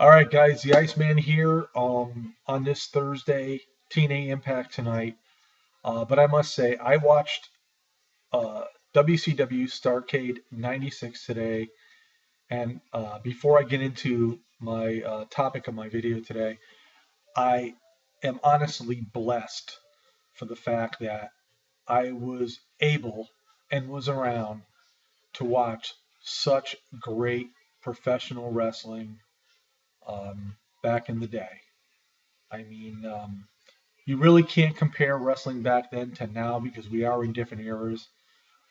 All right, guys, the Iceman here on this Thursday, TNA Impact tonight. But I must say, I watched uh, WCW Starcade 96 today. And before I get into my topic of my video today, I am honestly blessed for the fact that I was able and was around to watch such great professional wrestling back in the day. I mean, you really can't compare wrestling back then to now because we are in different eras,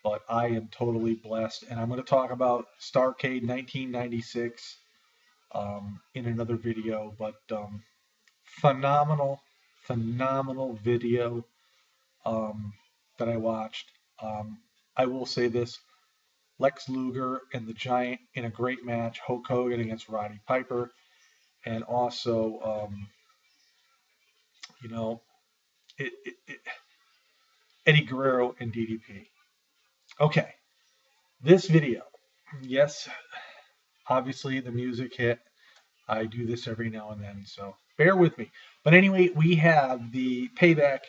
but I am totally blessed. And I'm going to talk about Starcade 1996 in another video, but phenomenal, phenomenal video that I watched. Um, I will say this: Lex Luger and the Giant in a great match, Hulk Hogan against Roddy Piper, and also, you know, it Eddie Guerrero and DDP. Okay, this video, yes, obviously the music hit. I do this every now and then, so bear with me. But anyway, we have the Payback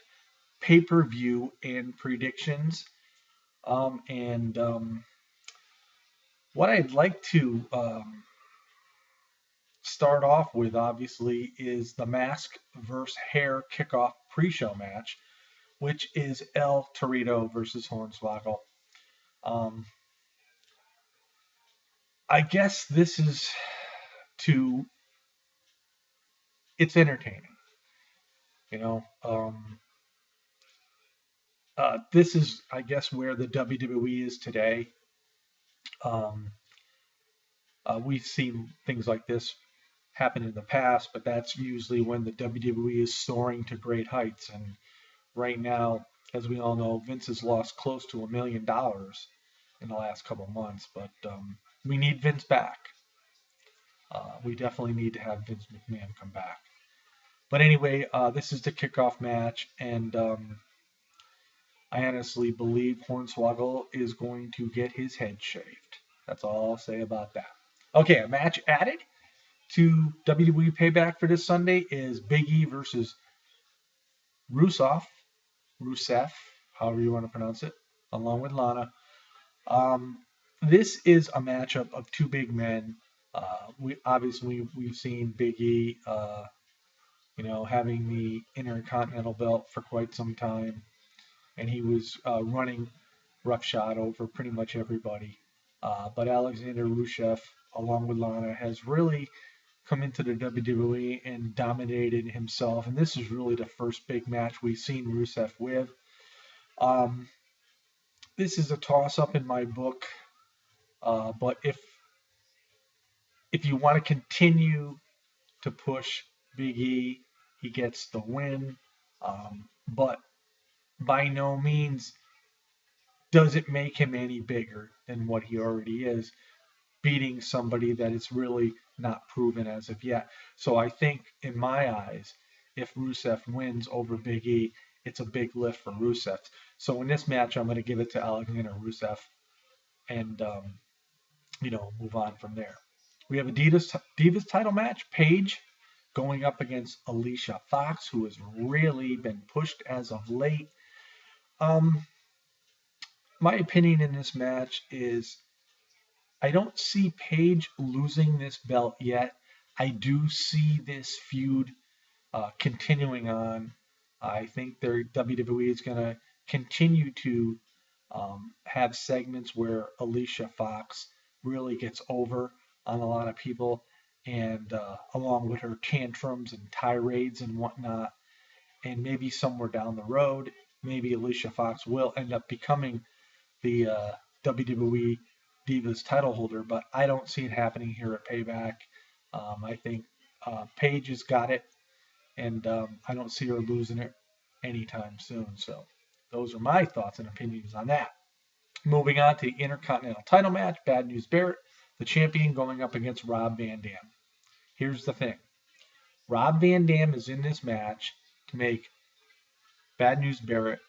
pay-per-view and predictions. And what I'd like to start off with, obviously, is the Mask versus Hair kickoff pre-show match, which is El Torito versus Hornswoggle. Um, I guess this is to it's entertaining. You know, this is, I guess, where the WWE is today. Um, we've seen things like this happen in the past, but that's usually when the WWE is soaring to great heights. And right now, as we all know, Vince has lost close to $1 million in the last couple of months. But we need Vince back. We definitely need to have Vince McMahon come back. But anyway, this is the kickoff match, and I honestly believe Hornswoggle is going to get his head shaved. That's all I'll say about that. Okay, a match added to WWE Payback for this Sunday is Big E versus Rusev, however you want to pronounce it, along with Lana. Um, this is a matchup of two big men. We've seen Big E, having the Intercontinental belt for quite some time, and he was running roughshod over pretty much everybody. But Alexander Rusev, along with Lana, has really come into the WWE and dominated himself. And this is really the first big match we've seen Rusev with. Um, this is a toss-up in my book, but if you want to continue to push Big E, he gets the win. But by no means does it make him any bigger than what he already is, beating somebody that is really not proven as of yet. So I think, in my eyes, if Rusev wins over Big E, it's a big lift for Rusev. So in this match, I'm going to give it to Alexander Rusev and, move on from there. We have a Divas title match. Paige going up against Alicia Fox, who has really been pushed as of late. My opinion in this match is I don't see Paige losing this belt yet. I do see this feud continuing on. I think their WWE is going to continue to have segments where Alicia Fox really gets over on a lot of people, and along with her tantrums and tirades and whatnot. And maybe somewhere down the road, maybe Alicia Fox will end up becoming the WWE Divas title holder, but I don't see it happening here at Payback. I think Paige has got it, and I don't see her losing it anytime soon. So those are my thoughts and opinions on that. Moving on to the Intercontinental title match, Bad News Barrett, the champion, going up against Rob Van Dam. Here's the thing. Rob Van Dam is in this match to make Bad News Barrett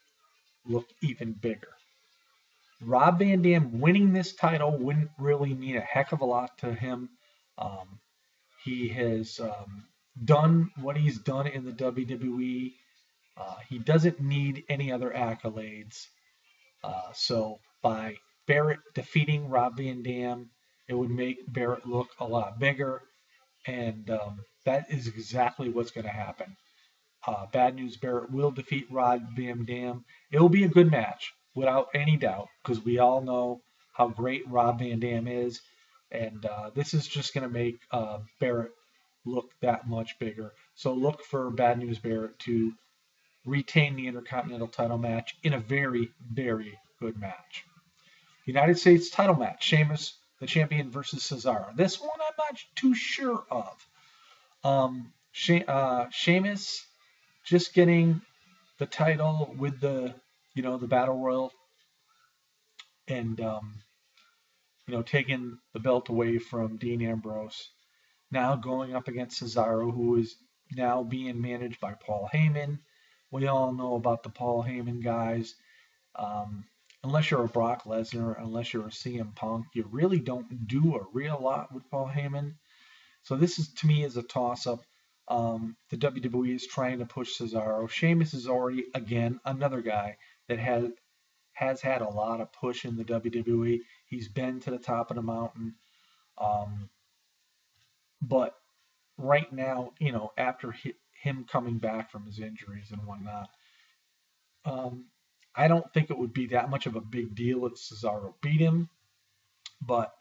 look even bigger. Rob Van Dam winning this title wouldn't really mean a heck of a lot to him. Um, He has done what he's done in the WWE. He doesn't need any other accolades. So by Barrett defeating Rob Van Dam, it would make Barrett look a lot bigger, and that is exactly what's going to happen. Bad News Barrett will defeat Rob Van Dam. It will be a good match, without any doubt, because we all know how great Rob Van Dam is, and this is just going to make Barrett look that much bigger. So look for Bad News Barrett to retain the Intercontinental title match in a very, very good match. United States title match, Sheamus, the champion, versus Cesaro. This one I'm not too sure of. Sheamus just getting the title with the, the Battle Royal and, taking the belt away from Dean Ambrose. Now going up against Cesaro, who is now being managed by Paul Heyman. We all know about the Paul Heyman guys. Unless you're a Brock Lesnar, unless you're a CM Punk, you really don't do a real lot with Paul Heyman. So this is, to me, is a toss-up. The WWE is trying to push Cesaro. Sheamus is already, again, another guy that has had a lot of push in the WWE. He's been to the top of the mountain. But right now, after him coming back from his injuries and whatnot, I don't think it would be that much of a big deal if Cesaro beat him. But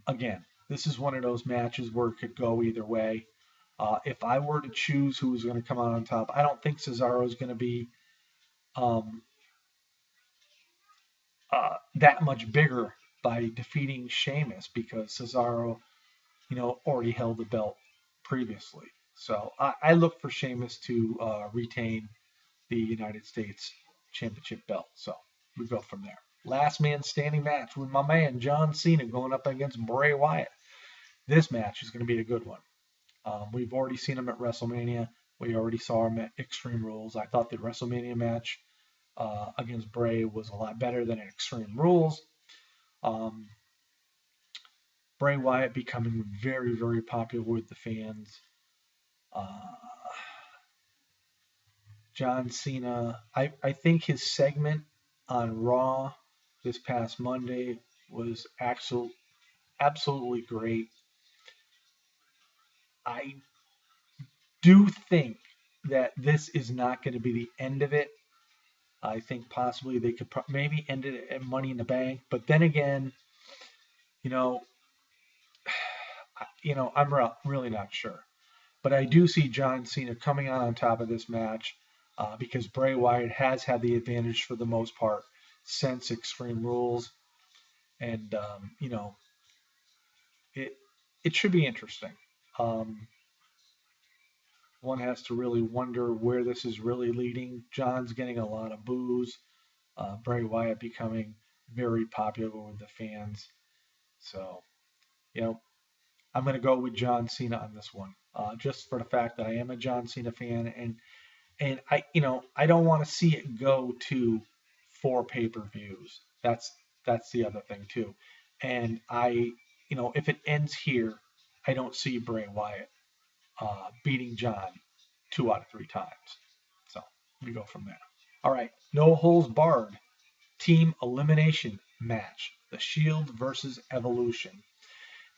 again, this is one of those matches where it could go either way. If I were to choose who was going to come out on top, I don't think Cesaro is going to be that much bigger by defeating Sheamus, because Cesaro, already held the belt previously. So I look for Sheamus to retain the United States Championship belt. So we go from there. Last man standing match with my man John Cena going up against Bray Wyatt. This match is going to be a good one. We've already seen him at WrestleMania. We already saw him at Extreme Rules. I thought the WrestleMania match against Bray was a lot better than at Extreme Rules. Bray Wyatt becoming very, very popular with the fans. John Cena, I think his segment on Raw this past Monday was absolutely great. I do think that this is not going to be the end of it. I think possibly they could maybe end it at Money in the Bank, but then again, I'm really not sure. But I do see John Cena coming out on top of this match because Bray Wyatt has had the advantage for the most part since Extreme Rules, and it should be interesting. One has to really wonder where this is really leading. John's getting a lot of boos. Bray Wyatt becoming very popular with the fans. So, I'm going to go with John Cena on this one, just for the fact that I am a John Cena fan, and I don't want to see it go to 4 pay-per-views. That's the other thing too. And if it ends here, I don't see Bray Wyatt beating John 2 out of 3 times. So we go from there. All right, no holds barred team elimination match: The Shield versus Evolution.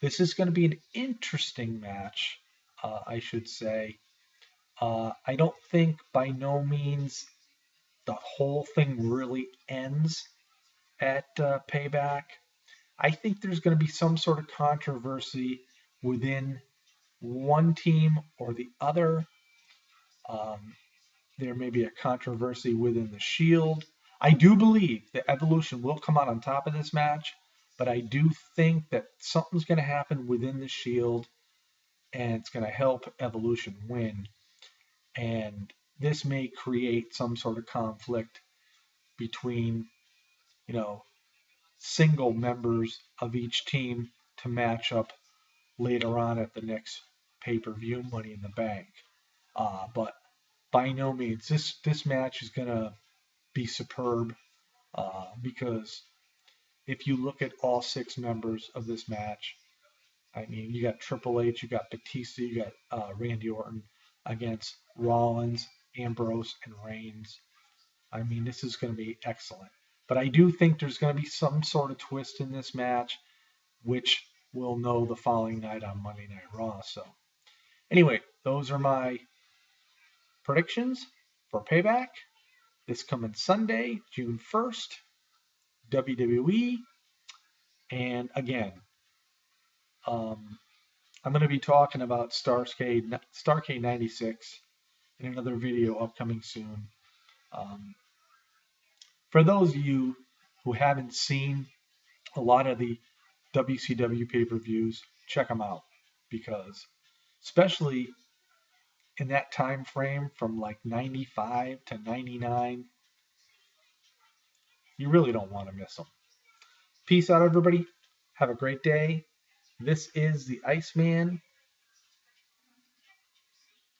This is going to be an interesting match, I should say. I don't think by no means the whole thing really ends at Payback. I think there's going to be some sort of controversy within one team or the other. There may be a controversy within the Shield. I do believe that Evolution will come out on top of this match, but I do think that something's going to happen within the Shield, and it's going to help Evolution win. And this may create some sort of conflict between, single members of each team to match up later on at the next pay-per-view Money in the Bank. But by no means, this match is going to be superb because if you look at all 6 members of this match, I mean, you got Triple H, you got Batista, you got Randy Orton against Rollins, Ambrose, and Reigns. I mean, this is going to be excellent. But I do think there's going to be some sort of twist in this match, which we'll know the following night on Monday Night Raw. So, anyway, those are my predictions for Payback this coming Sunday, June 1st, WWE. And again, I'm going to be talking about Starcade 96 in another video upcoming soon. Um, for those of you who haven't seen a lot of the WCW pay-per-views, check them out, because especially in that time frame from like 95 to 99, you really don't want to miss them. Peace out, everybody. Have a great day. This is the Iceman.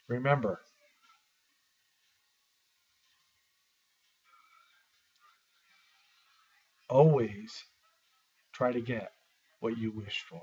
Remember, always try to get what you wish for.